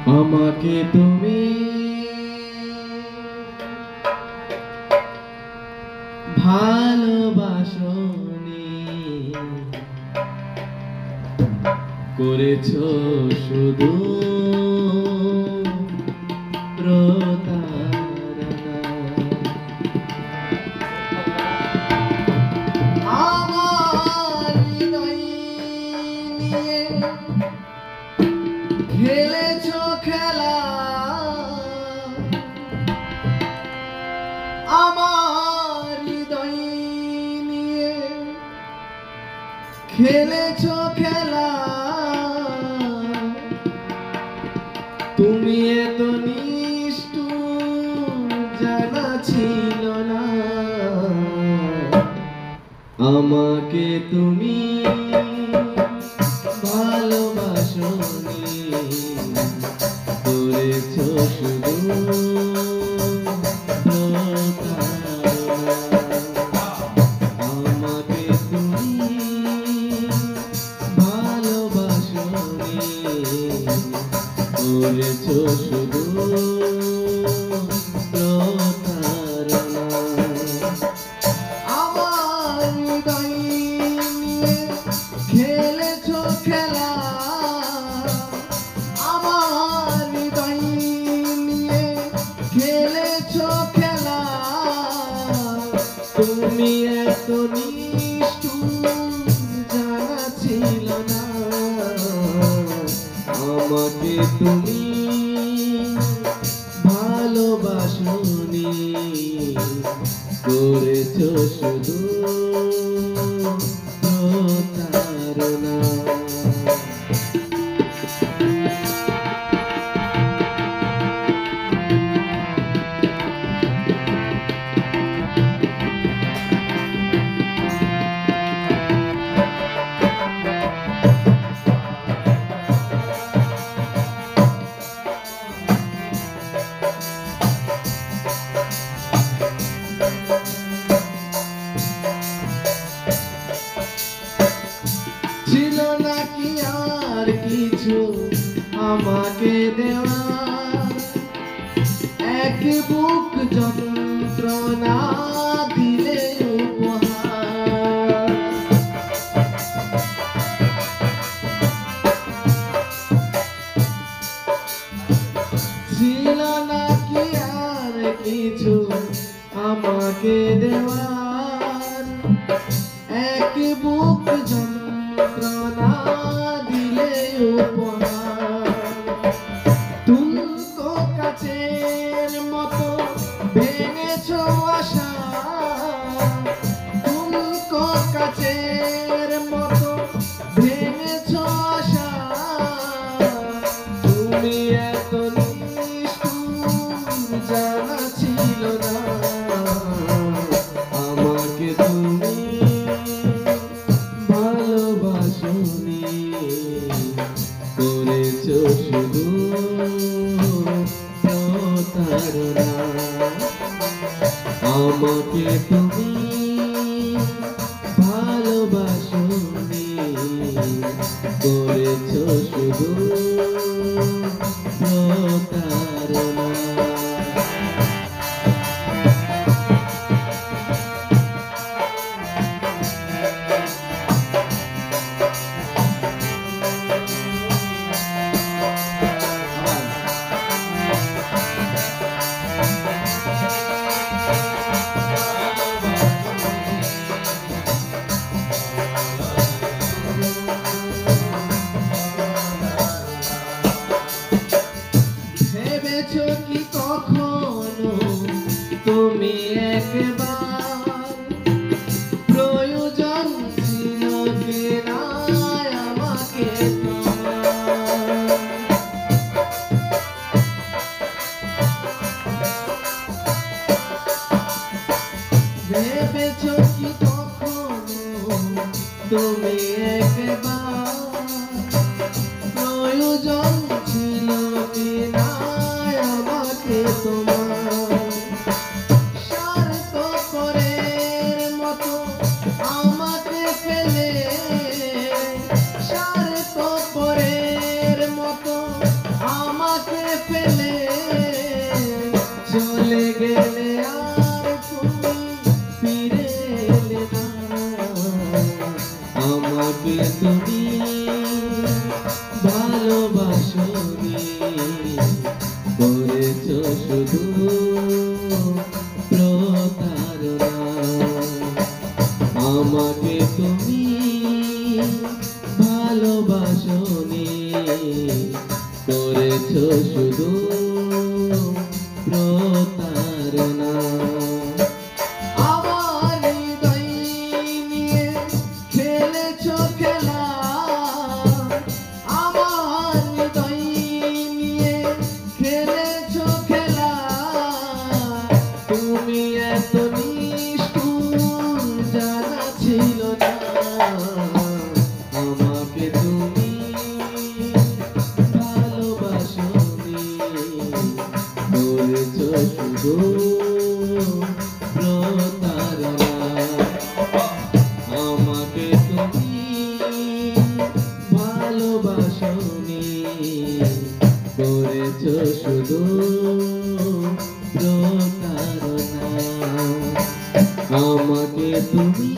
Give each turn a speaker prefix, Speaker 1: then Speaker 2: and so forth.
Speaker 1: আমাকে তুমি ভালোবাসনি, করেছো শুধু প্রতারণা। আমার হৃদয় নিয়ে খেলেছো খেলা, আমার হৃদয় নিয়ে খেলেছো খেলা। তুমি এত নিষ্ঠুর জানা ছিল না, আমাকে তুমি ভালোবাসনি, করেছো শুধু প্রতারণা। আমাকে তুমি ভালোবাসনি, করেছো শুধু প্রতারণা। আমার হৃদয় নিয়ে খেলেছো খেলা, আমার হৃদয় নিয়ে খেলেছো খেলা। তুমি এত নিষ্ঠুর জানা ছিল না, আমাকে তুমি ভালোবাসনি, করেছো শুধু প্রতারণা। ছিল নাকি আর কিছু আমাকে দেওয়া, এক বুক যন্ত্রণা দিলে উপহার। ছিল নাকি আর কিছু আমাকে দেওয়ার, এক বুক যন্ত্রণা দিলে উপহার। তুমকো কাছের মতো ভেঙেছো আশা, তুমকো কাছের মতো ভেঙেছো আশা। তুমি এত নিষ্ঠুর জানা ছিল না, আমাকে তুমি ভালোবাসনি, করেছো শুধু প্রতারণা। আমাকে তুমি ভালোবাসনি, করেছো শুধু প্রতারণা। ভেবেছো কি কখনো তুমি একবার, প্রয়োজন ছিল কি না আমাকে তোমার? ভেবেছো কি কখনো তুমি একবার, প্রয়োজন ছিল কি না আমাকে তোমার? স্বার্থপরের মতো আমাকে ফেলে, স্বার্থপরের মতো আমাকে ফেলে চলে গেলে আর তুমি ফিরে এলে না। আমাকে তুমি ভালোবাসোনি, করেছো শুধু প্রতারণা। আমাকে তুমি ভালোবাসোনি, করেছো শুধু প্রতারণা। আমার হৃদয় নিয়ে খেলেছো খেলা, আমার হৃদয় নিয়ে খেলেছো খেলা। তুমি এত নিষ্ঠুর জানা ছিল না। আমাকে তুমি ভালোবাসোনি, করেছো শুধু প্রতারণা। আমাকে তুমি ভালোবাসোনি, করেছো শুধু প্রতারণা। আমাকে তুমি